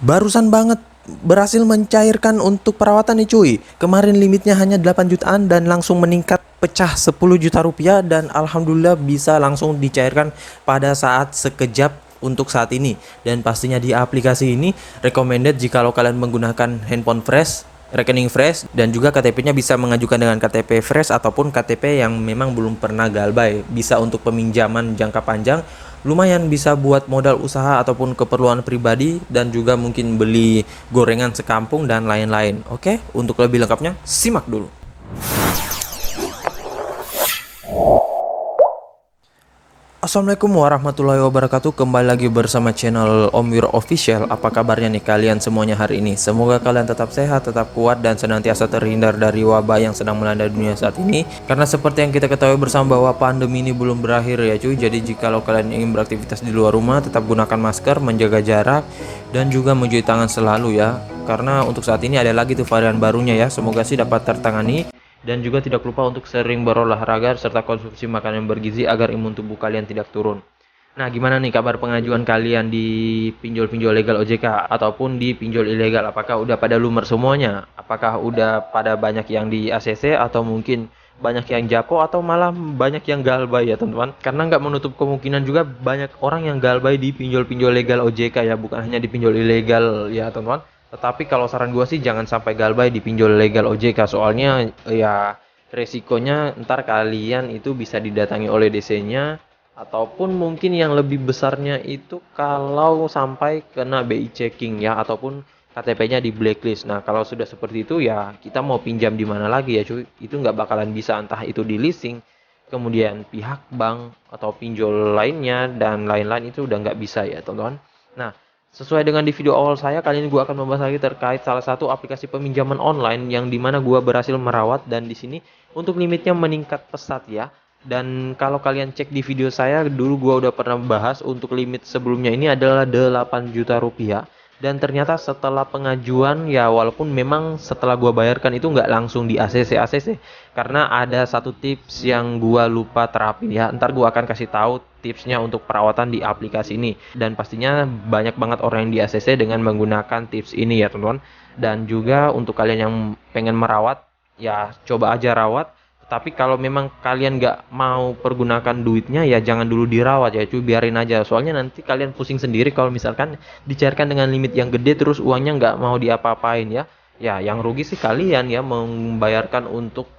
Barusan banget berhasil mencairkan untuk perawatan nih cuy. Kemarin limitnya hanya 8 jutaan dan langsung meningkat pecah 10 juta rupiah dan alhamdulillah bisa langsung dicairkan pada saat sekejap untuk saat ini. Dan pastinya di aplikasi ini recommended jika kalian menggunakan handphone fresh, rekening fresh, dan juga KTP-nya bisa mengajukan dengan KTP fresh ataupun KTP yang memang belum pernah galbay. Bisa untuk peminjaman jangka panjang, lumayan bisa buat modal usaha ataupun keperluan pribadi, dan juga mungkin beli gorengan sekampung dan lain-lain. Oke, untuk lebih lengkapnya simak dulu. Assalamualaikum warahmatullahi wabarakatuh. Kembali lagi bersama channel Om Wiro Official. Apa kabarnya nih kalian semuanya hari ini? Semoga kalian tetap sehat, tetap kuat, dan senantiasa terhindar dari wabah yang sedang melanda dunia saat ini. Karena seperti yang kita ketahui bersama bahwa pandemi ini belum berakhir ya cuy. Jadi jika kalian ingin beraktivitas di luar rumah, tetap gunakan masker, menjaga jarak, dan juga mencuci tangan selalu ya. Karena untuk saat ini ada lagi tuh varian barunya ya. Semoga sih dapat tertangani. Dan juga tidak lupa untuk sering berolahraga serta konsumsi makanan yang bergizi agar imun tubuh kalian tidak turun. Nah, gimana nih kabar pengajuan kalian di pinjol-pinjol legal OJK ataupun di pinjol ilegal? Apakah udah pada lumer semuanya? Apakah udah pada banyak yang di ACC atau mungkin banyak yang japo atau malah banyak yang galbay ya teman-teman? Karena nggak menutup kemungkinan juga banyak orang yang galbay di pinjol-pinjol legal OJK ya, bukan hanya di pinjol ilegal ya teman-teman. Tetapi kalau saran gue sih jangan sampai galbay di pinjol legal OJK, soalnya ya resikonya ntar kalian itu bisa didatangi oleh DC-nya, ataupun mungkin yang lebih besarnya itu kalau sampai kena BI checking ya, ataupun KTP-nya di blacklist. Nah kalau sudah seperti itu ya kita mau pinjam di mana lagi ya cuy, itu nggak bakalan bisa, entah itu di leasing, kemudian pihak bank atau pinjol lainnya dan lain-lain, itu udah nggak bisa ya teman-teman. Nah, sesuai dengan di video awal saya, kali ini gue akan membahas lagi terkait salah satu aplikasi peminjaman online yang dimana gue berhasil merawat, dan di sini untuk limitnya meningkat pesat ya. Dan kalau kalian cek di video saya dulu, gue udah pernah bahas untuk limit sebelumnya ini adalah 8 juta rupiah. Dan ternyata setelah pengajuan ya, walaupun memang setelah gua bayarkan itu nggak langsung di ACC, karena ada satu tips yang gua lupa terapin ya. Ntar gua akan kasih tahu tipsnya untuk perawatan di aplikasi ini, dan pastinya banyak banget orang yang di ACC dengan menggunakan tips ini ya teman-teman. Dan juga untuk kalian yang pengen merawat ya, coba aja rawat. Tapi kalau memang kalian nggak mau pergunakan duitnya ya jangan dulu dirawat ya cuy, biarin aja. Soalnya nanti kalian pusing sendiri kalau misalkan dicairkan dengan limit yang gede terus uangnya nggak mau diapa-apain ya. Ya yang rugi sih kalian ya membayarkan untuk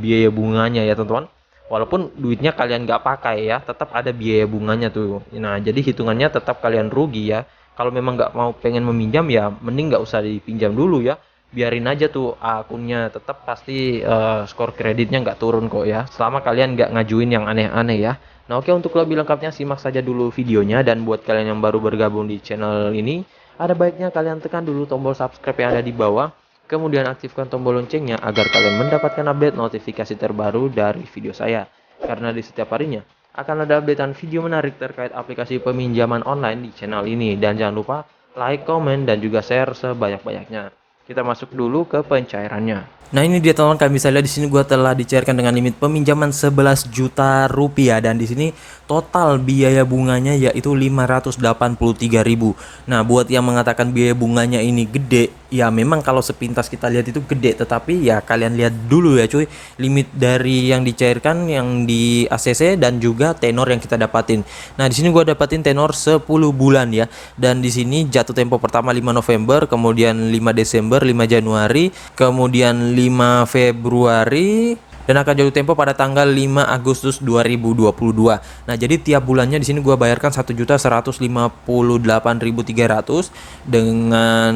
biaya bunganya ya teman-teman. Walaupun duitnya kalian nggak pakai ya, tetap ada biaya bunganya tuh. Nah jadi hitungannya tetap kalian rugi ya. Kalau memang nggak mau pengen meminjam ya mending nggak usah dipinjam dulu ya, biarin aja tuh akunnya, tetap pasti skor kreditnya nggak turun kok ya, selama kalian nggak ngajuin yang aneh-aneh ya. Nah oke, untuk lebih lengkapnya simak saja dulu videonya, dan buat kalian yang baru bergabung di channel ini, ada baiknya kalian tekan dulu tombol subscribe yang ada di bawah, kemudian aktifkan tombol loncengnya agar kalian mendapatkan update notifikasi terbaru dari video saya, karena di setiap harinya akan ada updatean video menarik terkait aplikasi peminjaman online di channel ini. Dan jangan lupa like, komen, dan juga share sebanyak-banyaknya. Kita masuk dulu ke pencairannya. Nah ini dia teman-teman, kalian bisa lihat di sini gua telah dicairkan dengan limit peminjaman 11 juta rupiah, dan di sini total biaya bunganya yaitu 583.000. Nah, buat yang mengatakan biaya bunganya ini gede, ya memang kalau sepintas kita lihat itu gede, tetapi ya kalian lihat dulu ya cuy, limit dari yang dicairkan yang di ACC dan juga tenor yang kita dapatin. Nah, di sini gua dapatin tenor 10 bulan ya. Dan di sini jatuh tempo pertama 5 November, kemudian 5 Desember, 5 Januari, kemudian 5 Februari, dan akan jatuh tempo pada tanggal 5 Agustus 2022. Nah, jadi tiap bulannya di sini gua bayarkan 1.158.300 dengan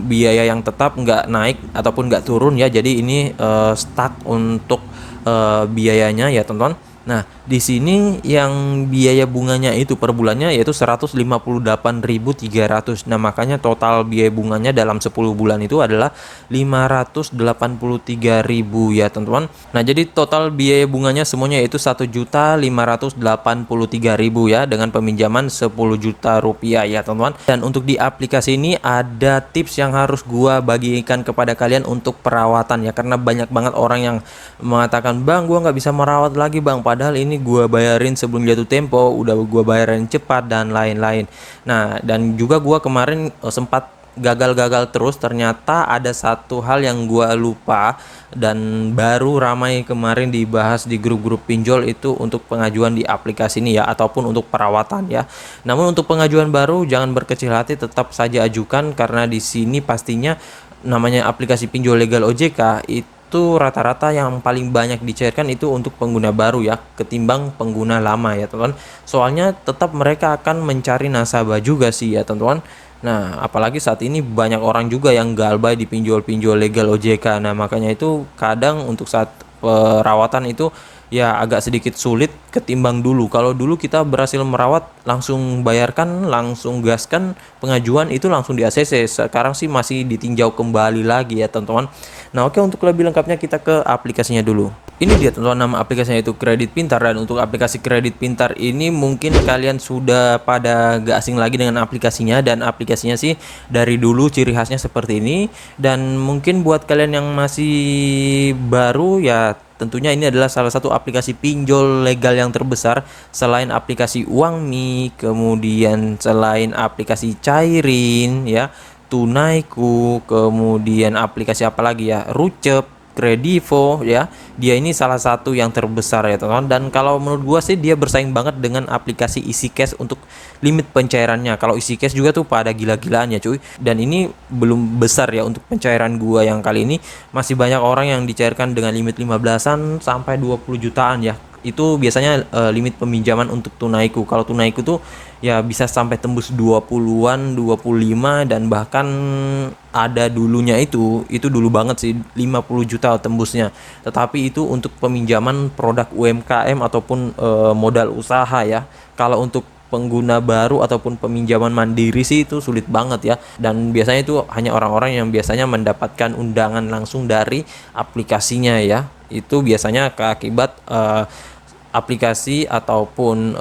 biaya yang tetap, nggak naik ataupun nggak turun ya. Jadi ini stuck untuk biayanya ya teman-teman. Nah, di sini yang biaya bunganya itu per bulannya yaitu 158.300. Nah, makanya total biaya bunganya dalam 10 bulan itu adalah 583.000 ya, teman-teman. Nah, jadi total biaya bunganya semuanya yaitu 1.583.000 ya, dengan peminjaman 10 juta rupiah ya, teman-teman. Dan untuk di aplikasi ini ada tips yang harus gua bagikan kepada kalian untuk perawatan ya, karena banyak banget orang yang mengatakan, "Bang, gua nggak bisa merawat lagi, Bang. Padahal ini ini gua bayarin sebelum jatuh tempo, udah gua bayarin cepat dan lain-lain. Nah, dan juga gua kemarin sempat gagal-gagal terus. Ternyata ada satu hal yang gua lupa dan baru ramai kemarin dibahas di grup-grup pinjol, itu untuk pengajuan di aplikasi ini ya, ataupun untuk perawatan ya. Namun untuk pengajuan baru jangan berkecil hati, tetap saja ajukan karena di sini pastinya namanya aplikasi pinjol legal OJK itu rata-rata yang paling banyak dicairkan itu untuk pengguna baru ya, ketimbang pengguna lama ya teman-teman. Soalnya tetap mereka akan mencari nasabah juga sih ya teman-teman. Nah, apalagi saat ini banyak orang juga yang galbay di pinjol-pinjol legal OJK. Nah, makanya itu kadang untuk saat perawatan itu ya agak sedikit sulit ketimbang dulu. Kalau dulu kita berhasil merawat, langsung bayarkan, langsung gaskan pengajuan itu langsung di ACC. Sekarang sih masih ditinjau kembali lagi ya teman-teman. Nah, oke, untuk lebih lengkapnya kita ke aplikasinya dulu. Ini dia teman-teman, nama aplikasinya itu Kredit Pintar. Dan untuk aplikasi Kredit Pintar ini mungkin kalian sudah pada gak asing lagi dengan aplikasinya. Dan aplikasinya sih dari dulu ciri khasnya seperti ini. Dan mungkin buat kalian yang masih baru ya, tentunya ini adalah salah satu aplikasi pinjol legal yang terbesar selain aplikasi Uangmi, kemudian selain aplikasi Cairin ya, Tunaiku, kemudian aplikasi apa lagi ya, Rucep, Kredivo ya. Dia ini salah satu yang terbesar ya teman-teman. Dan kalau menurut gua sih dia bersaing banget dengan aplikasi EasyCash untuk limit pencairannya. Kalau EasyCash juga tuh pada gila-gilaan ya cuy. Dan ini belum besar ya untuk pencairan gua yang kali ini. Masih banyak orang yang dicairkan dengan limit 15-an sampai 20 jutaan ya. Itu biasanya limit peminjaman untuk Tunaiku. Kalau Tunaiku tuh ya bisa sampai tembus 20-an, 25, dan bahkan ada dulunya itu dulu banget sih 50 juta tembusnya. Tetapi itu untuk peminjaman produk UMKM ataupun modal usaha ya. Kalau untuk pengguna baru ataupun peminjaman mandiri sih itu sulit banget ya. Dan biasanya itu hanya orang-orang yang biasanya mendapatkan undangan langsung dari aplikasinya ya. Itu biasanya keakibat aplikasi ataupun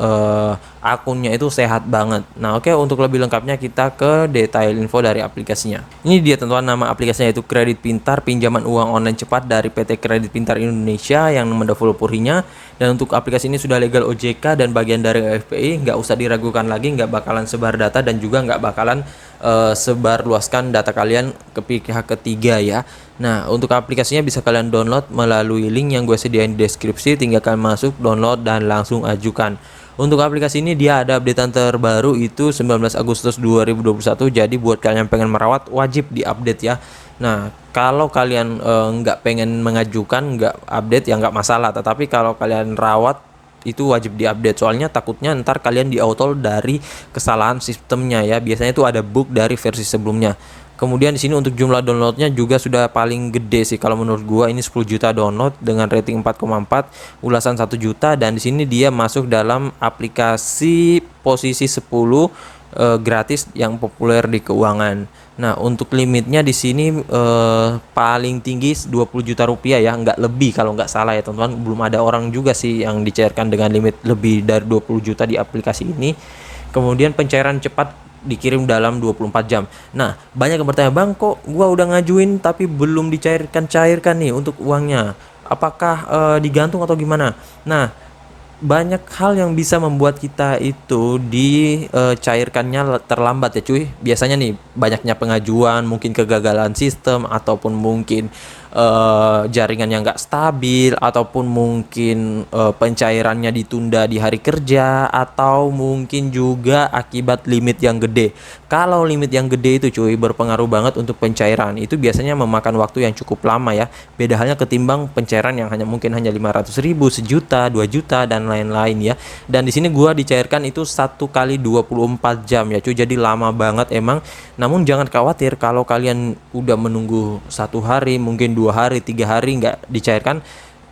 akunnya itu sehat banget. Nah, oke, untuk lebih lengkapnya kita ke detail info dari aplikasinya. Ini dia teman-teman, nama aplikasinya itu Kredit Pintar, pinjaman uang online cepat dari PT Kredit Pintar Indonesia yang mendeveloperinya. Dan untuk aplikasi ini sudah legal OJK dan bagian dari FPI, nggak usah diragukan lagi, nggak bakalan sebar data dan juga nggak bakalan sebar luaskan data kalian ke pihak ketiga ya. Nah, untuk aplikasinya bisa kalian download melalui link yang gue sediain di deskripsi. Tinggal kalian masuk, download, dan langsung ajukan. Untuk aplikasi ini dia ada updatean terbaru itu 19 Agustus 2021. Jadi buat kalian yang pengen merawat wajib diupdate ya. Nah, kalau kalian nggak pengen mengajukan, nggak update ya nggak masalah. Tetapi kalau kalian rawat itu wajib diupdate, soalnya takutnya ntar kalian di-auto dari kesalahan sistemnya ya. Biasanya itu ada bug dari versi sebelumnya. Kemudian di sini untuk jumlah downloadnya juga sudah paling gede sih kalau menurut gua, ini 10 juta download dengan rating 4,4, ulasan 1 juta, dan di sini dia masuk dalam aplikasi posisi 10 gratis yang populer di keuangan. Nah, untuk limitnya di sini paling tinggi 20 juta rupiah ya, nggak lebih kalau nggak salah ya teman-teman. Belum ada orang juga sih yang dicairkan dengan limit lebih dari 20 juta di aplikasi ini. Kemudian pencairan cepat dikirim dalam 24 jam. Nah, banyak yang bertanya, "Bang, kok gua udah ngajuin tapi belum dicairkan nih untuk uangnya? Apakah digantung atau gimana?" Nah, banyak hal yang bisa membuat kita itu dicairkannya terlambat ya cuy. Biasanya nih banyaknya pengajuan, mungkin kegagalan sistem, ataupun mungkin jaringan yang nggak stabil, ataupun mungkin pencairannya ditunda di hari kerja, atau mungkin juga akibat limit yang gede. Kalau limit yang gede itu cuy berpengaruh banget untuk pencairan. Itu biasanya memakan waktu yang cukup lama ya. Beda halnya ketimbang pencairan yang mungkin hanya 500.000, sejuta, 2 juta, dan lain-lain ya. Dan di sini gua dicairkan itu 1 kali 24 jam ya cuy. Jadi lama banget emang. Namun jangan khawatir kalau kalian udah menunggu 1 hari, mungkin 2 hari, 3 hari nggak dicairkan,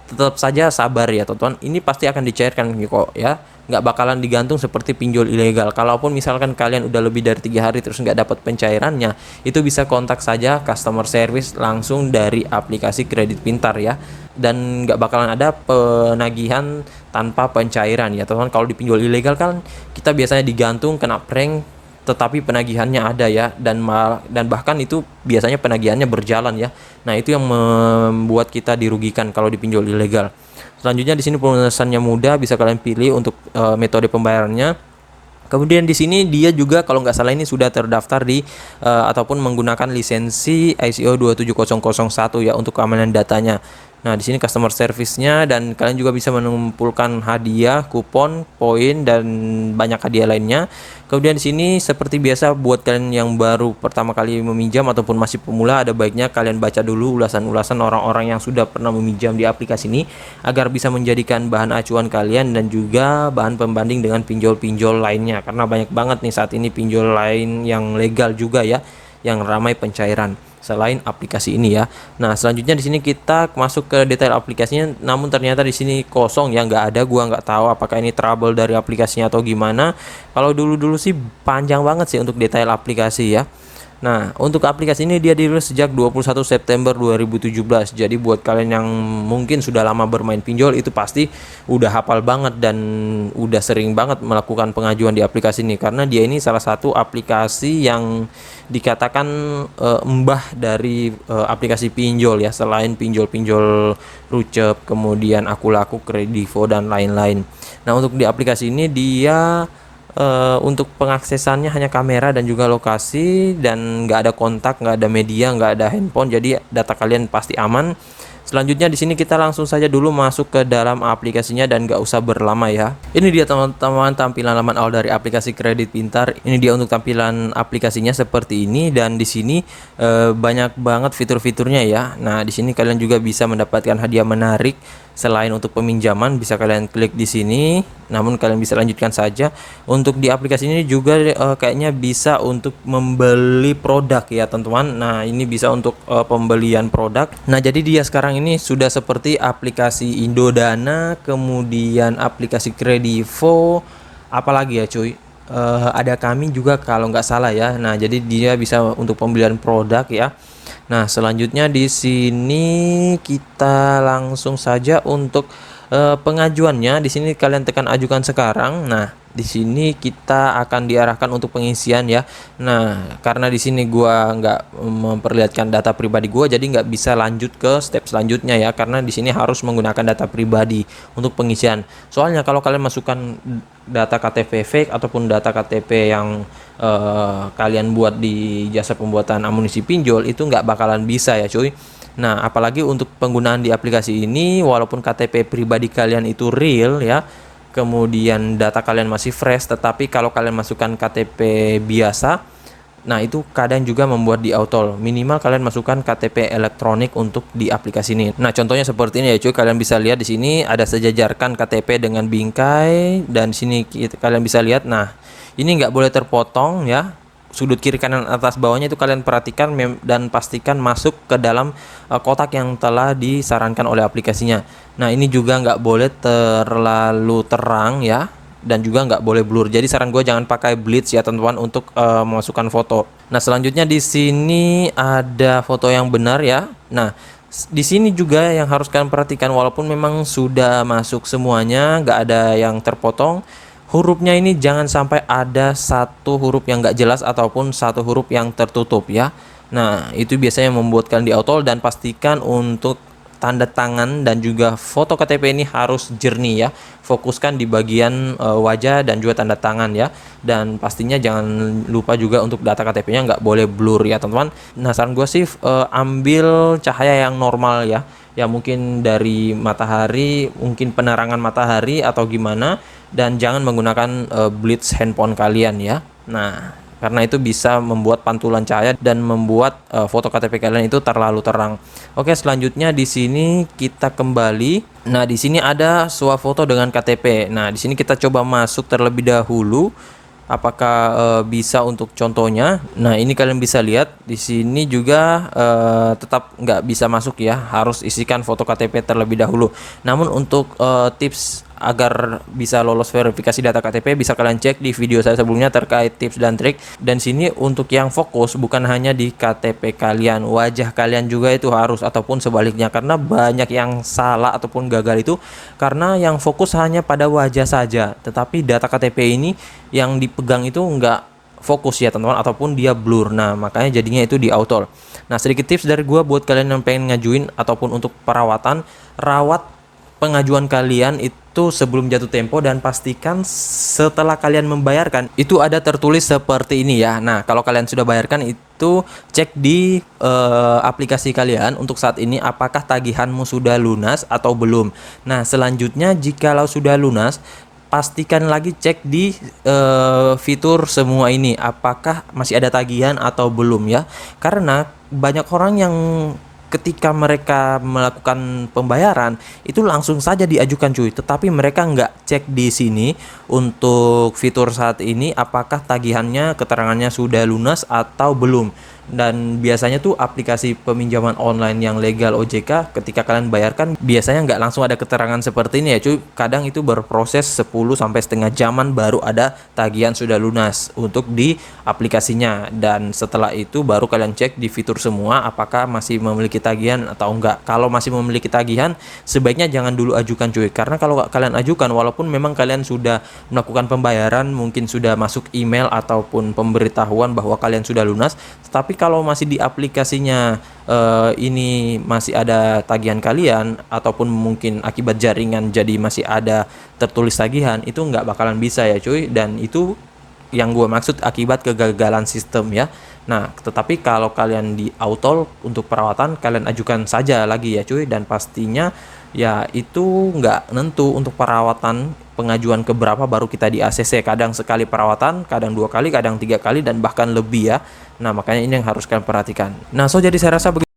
tetap saja sabar ya teman-teman. Ini pasti akan dicairkan kok ya. Nggak bakalan digantung seperti pinjol ilegal. Kalaupun misalkan kalian udah lebih dari 3 hari terus nggak dapat pencairannya, itu bisa kontak saja customer service langsung dari aplikasi Kredit Pintar ya. Dan nggak bakalan ada penagihan tanpa pencairan ya teman-teman. Kalau di pinjol ilegal kan kita biasanya digantung, kena prank, tetapi penagihannya ada ya, dan bahkan itu biasanya penagihannya berjalan ya. Nah, itu yang membuat kita dirugikan kalau di pinjol ilegal. Selanjutnya di sini pemesannya mudah, bisa kalian pilih untuk metode pembayarannya. Kemudian di sini dia juga kalau nggak salah ini sudah terdaftar di ataupun menggunakan lisensi ISO 27001 ya untuk keamanan datanya. Nah, di sini customer service-nya, dan kalian juga bisa mengumpulkan hadiah, kupon, poin, dan banyak hadiah lainnya. Kemudian di sini seperti biasa buat kalian yang baru pertama kali meminjam ataupun masih pemula, ada baiknya kalian baca dulu ulasan-ulasan orang-orang yang sudah pernah meminjam di aplikasi ini agar bisa menjadikan bahan acuan kalian dan juga bahan pembanding dengan pinjol-pinjol lainnya, karena banyak banget nih saat ini pinjol lain yang legal juga ya, yang ramai pencairan selain aplikasi ini ya. Nah, selanjutnya di sini kita masuk ke detail aplikasinya, namun ternyata di sini kosong ya, nggak ada. Gua nggak tahu apakah ini trouble dari aplikasinya atau gimana. Kalau dulu-dulu sih panjang banget sih untuk detail aplikasi ya. Nah, untuk aplikasi ini dia dirilis sejak 21 September 2017. Jadi buat kalian yang mungkin sudah lama bermain pinjol itu pasti udah hafal banget dan udah sering banget melakukan pengajuan di aplikasi ini, karena dia ini salah satu aplikasi yang dikatakan mbah dari aplikasi pinjol ya, selain pinjol-pinjol Rucep, kemudian Akulaku, Kredivo, dan lain-lain. Nah, untuk di aplikasi ini dia untuk pengaksesannya hanya kamera dan juga lokasi, dan nggak ada kontak, nggak ada media, nggak ada handphone, jadi data kalian pasti aman. Selanjutnya di sini kita langsung saja dulu masuk ke dalam aplikasinya dan nggak usah berlama ya. Ini dia teman-teman tampilan laman awal dari aplikasi Kredit Pintar. Ini dia untuk tampilan aplikasinya seperti ini, dan di sini banyak banget fitur-fiturnya ya. Nah, di sini kalian juga bisa mendapatkan hadiah menarik. Selain untuk peminjaman, bisa kalian klik di sini, namun kalian bisa lanjutkan saja. Untuk di aplikasi ini juga kayaknya bisa untuk membeli produk ya teman-teman. Nah, ini bisa untuk pembelian produk. Nah, jadi dia sekarang ini sudah seperti aplikasi Indodana, kemudian aplikasi Kredivo, apalagi ya cuy, ada Kami juga kalau nggak salah ya. Nah, jadi dia bisa untuk pembelian produk ya. Nah, selanjutnya di sini kita langsung saja untuk pengajuannya. Di sini kalian tekan ajukan sekarang. Nah, di sini kita akan diarahkan untuk pengisian ya. Nah, karena di sini gua nggak memperlihatkan data pribadi gua, jadi nggak bisa lanjut ke step selanjutnya ya, karena di sini harus menggunakan data pribadi untuk pengisian. Soalnya kalau kalian masukkan data KTP fake ataupun data KTP yang kalian buat di jasa pembuatan amunisi pinjol, itu nggak bakalan bisa ya cuy. Nah, apalagi untuk penggunaan di aplikasi ini, walaupun KTP pribadi kalian itu real ya, kemudian data kalian masih fresh, tetapi kalau kalian masukkan KTP biasa, nah itu kadang juga membuat di auto. Minimal kalian masukkan KTP elektronik untuk di aplikasi ini. Nah, contohnya seperti ini ya cuy. Kalian bisa lihat di sini ada sejajarkan KTP dengan bingkai, dan di sini kalian bisa lihat. Nah, ini nggak boleh terpotong ya. Sudut kiri kanan atas bawahnya itu kalian perhatikan dan pastikan masuk ke dalam kotak yang telah disarankan oleh aplikasinya. Nah, ini juga nggak boleh terlalu terang ya, dan juga nggak boleh blur. Jadi saran gue jangan pakai blitz ya teman-teman untuk memasukkan foto. Nah, selanjutnya di sini ada foto yang benar ya. Nah, di sini juga yang harus kalian perhatikan, walaupun memang sudah masuk semuanya, nggak ada yang terpotong, hurufnya ini jangan sampai ada satu huruf yang nggak jelas ataupun satu huruf yang tertutup ya. Nah, itu biasanya membuat kalian di auto, dan pastikan untuk tanda tangan dan juga foto KTP ini harus jernih ya. Fokuskan di bagian wajah dan juga tanda tangan ya. Dan pastinya jangan lupa juga untuk data KTP-nya nggak boleh blur ya teman-teman. Nah, saran gue sih ambil cahaya yang normal ya. Ya mungkin dari matahari, mungkin penerangan matahari atau gimana, dan jangan menggunakan blitz handphone kalian ya. Nah, karena itu bisa membuat pantulan cahaya dan membuat foto KTP kalian itu terlalu terang. Oke, selanjutnya di sini kita kembali. Nah, di sini ada swafoto dengan KTP. Nah, di sini kita coba masuk terlebih dahulu. Apakah bisa untuk contohnya? Nah, ini kalian bisa lihat di sini juga tetap nggak bisa masuk ya, harus isikan foto KTP terlebih dahulu. Namun untuk tips agar bisa lolos verifikasi data KTP, bisa kalian cek di video saya sebelumnya terkait tips dan trik. Dan sini untuk yang fokus bukan hanya di KTP kalian, wajah kalian juga itu harus, ataupun sebaliknya, karena banyak yang salah ataupun gagal itu karena yang fokus hanya pada wajah saja, tetapi data KTP ini yang dipegang itu nggak fokus ya teman-teman, ataupun dia blur. Nah, makanya jadinya itu di auto. Nah, sedikit tips dari gua buat kalian yang pengen ngajuin ataupun untuk perawatan, rawat pengajuan kalian itu sebelum jatuh tempo, dan pastikan setelah kalian membayarkan itu ada tertulis seperti ini ya. Nah, kalau kalian sudah bayarkan itu cek di aplikasi kalian untuk saat ini apakah tagihanmu sudah lunas atau belum. Nah, selanjutnya jikalau sudah lunas, pastikan lagi cek di fitur semua ini apakah masih ada tagihan atau belum ya. Karena banyak orang yang ketika mereka melakukan pembayaran itu langsung saja diajukan cuy, tetapi mereka nggak cek di sini untuk fitur saat ini apakah tagihannya, keterangannya sudah lunas atau belum. Dan biasanya tuh aplikasi peminjaman online yang legal OJK ketika kalian bayarkan biasanya nggak langsung ada keterangan seperti ini ya cuy. Kadang itu berproses 10 sampai setengah jaman baru ada tagihan sudah lunas untuk di aplikasinya, dan setelah itu baru kalian cek di fitur semua apakah masih memiliki tagihan atau enggak. Kalau masih memiliki tagihan sebaiknya jangan dulu ajukan cuy, karena kalau kalian ajukan walaupun memang kalian sudah melakukan pembayaran, mungkin sudah masuk email ataupun pemberitahuan bahwa kalian sudah lunas, tetapi kalau masih di aplikasinya ini masih ada tagihan kalian ataupun mungkin akibat jaringan jadi masih ada tertulis tagihan, itu nggak bakalan bisa ya cuy, dan itu yang gue maksud akibat kegagalan sistem ya. Nah, tetapi kalau kalian di auto untuk perawatan kalian ajukan saja lagi ya cuy, dan pastinya ya itu nggak nentu untuk perawatan pengajuan keberapa baru kita di ACC. Kadang sekali perawatan, kadang 2 kali, kadang 3 kali, dan bahkan lebih ya. Nah, makanya ini yang harus kalian perhatikan. Nah, jadi saya rasa begitu